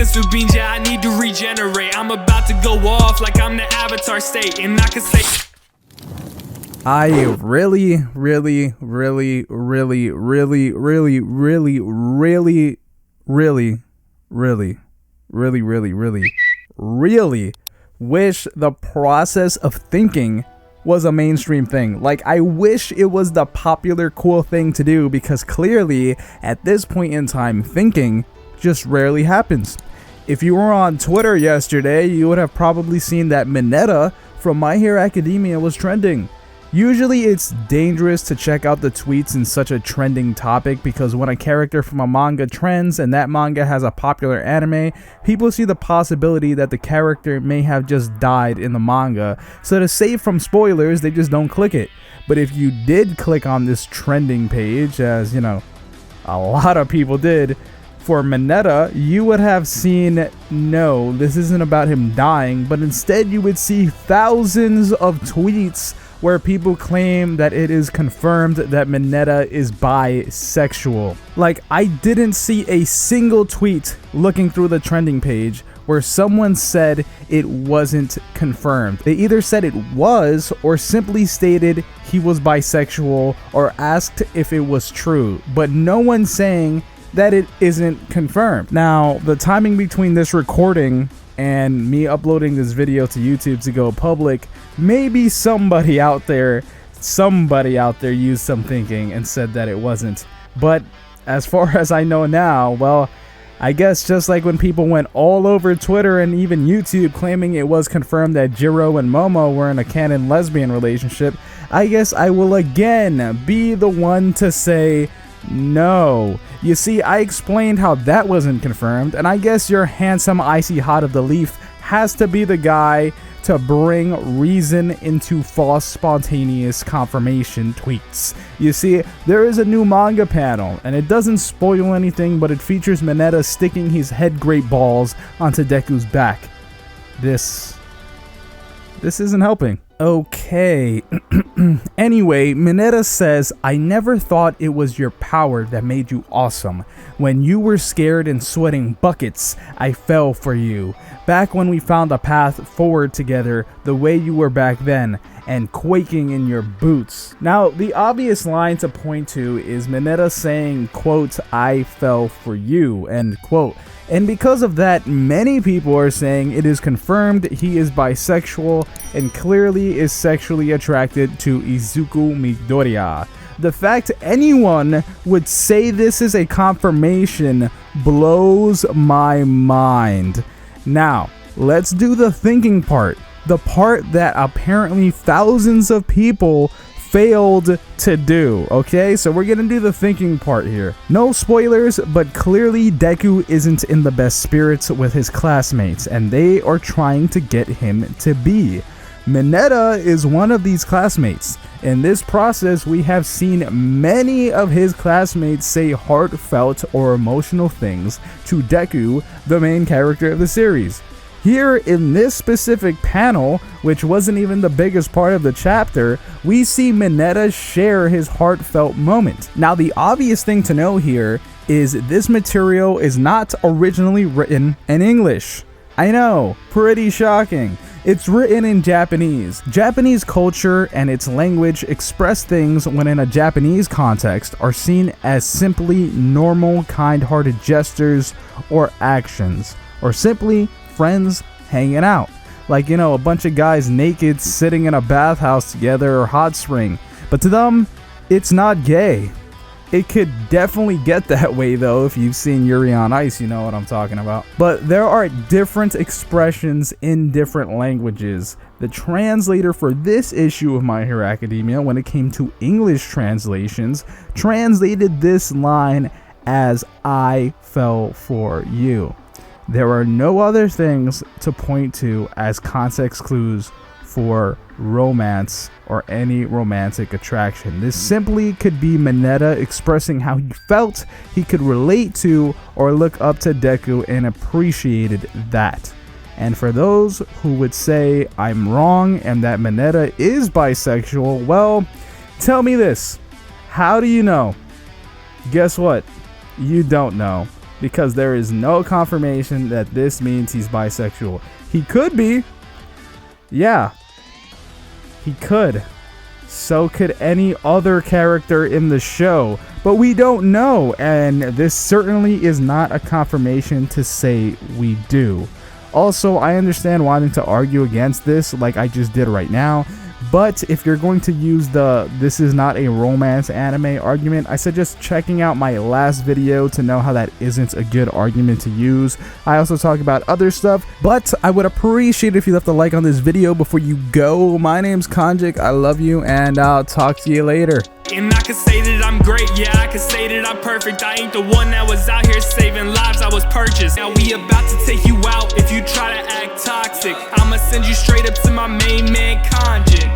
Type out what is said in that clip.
Mr. Beans, yeah, I need to regenerate. I'm about to go off like I'm the Avatar state, and I can say I really wish the process of thinking was a mainstream thing. Like, I wish it was the popular cool thing to do, because clearly at this point in time, thinking just rarely happens. If you were on Twitter yesterday, you would have probably seen that Mineta from My Hero Academia was trending. Usually it's dangerous to check out the tweets in such a trending topic, because when a character from a manga trends and that manga has a popular anime, people see the possibility that the character may have just died in the manga, so to save from spoilers, they just don't click it. But if you did click on this trending page, as you know, a lot of people did, for Mineta, you would have seen, no, this isn't about him dying, but instead you would see thousands of tweets where people claim that it is confirmed that Mineta is bisexual. Like, I didn't see a single tweet looking through the trending page where someone said it wasn't confirmed. They either said it was, or simply stated he was bisexual, or asked if it was true, but no one saying that it isn't confirmed. Now, the timing between this recording and me uploading this video to YouTube to go public, maybe somebody out there used some thinking and said that it wasn't. But as far as I know now, well, I guess just like when people went all over Twitter and even YouTube claiming it was confirmed that Jiro and Momo were in a canon lesbian relationship, I guess I will again be the one to say no. You see, I explained how that wasn't confirmed, and I guess your handsome icy hot of the leaf has to be the guy to bring reason into false spontaneous confirmation tweets. You see, there is a new manga panel, and it doesn't spoil anything, but it features Mineta sticking his head great balls onto Deku's back. This isn't helping. Okay. Anyway, Mineta says, I never thought it was your power that made you awesome. When you were scared and sweating buckets, I fell for you. Back when we found a path forward together, the way you were back then, and quaking in your boots. Now, the obvious line to point to is Mineta saying, quote, I fell for you, end quote. And because of that, many people are saying it is confirmed he is bisexual and clearly is sexually attracted to Izuku Midoriya. The fact anyone would say this is a confirmation blows my mind. Now, let's do the thinking part. The part that apparently thousands of people failed to do. Okay, so we're gonna do the thinking part here. No spoilers, but clearly Deku isn't in the best spirits with his classmates, and they are trying to get him to be. Mineta is one of these classmates. In this process, we have seen many of his classmates say heartfelt or emotional things to Deku, the main character of the series. Here in this specific panel, which wasn't even the biggest part of the chapter, we see Mineta share his heartfelt moment. Now, the obvious thing to know here is this material is not originally written in English. I know, pretty shocking. It's written in Japanese. Japanese culture and its language express things when in a Japanese context are seen as simply normal, kind-hearted gestures or actions, or simply friends hanging out. Like, you know, a bunch of guys naked sitting in a bathhouse together or hot spring. But to them, it's not gay. It could definitely get that way though. If you've seen Yuri on Ice, you know what I'm talking about. But there are different expressions in different languages. The translator for this issue of My Hero Academia, when it came to English translations, translated this line as I fell for you. There are no other things to point to as context clues for romance or any romantic attraction. This simply could be Mineta expressing how he felt he could relate to or look up to Deku and appreciated that. And for those who would say I'm wrong and that Mineta is bisexual, well, tell me this. How do you know? Guess what? You don't know. because there is no confirmation that this means he's bisexual. He could be. Yeah. He could. So could any other character in the show, but we don't know, and this certainly is not a confirmation to say we do. Also, I understand wanting to argue against this like I just did right now, but if you're going to use the "this is not a romance anime" argument, I suggest checking out my last video to know how that isn't a good argument to use. I also talk about other stuff, but I would appreciate if you left a like on this video before you go. My name's Konjik, I love you, and I'll talk to you later. And I can say that I'm great, yeah, I can say that I'm perfect. I ain't the one that was out here saving lives, I was purchased. Now we about to take you out if you try to act toxic. I'ma send you straight up to my main man, Konjik.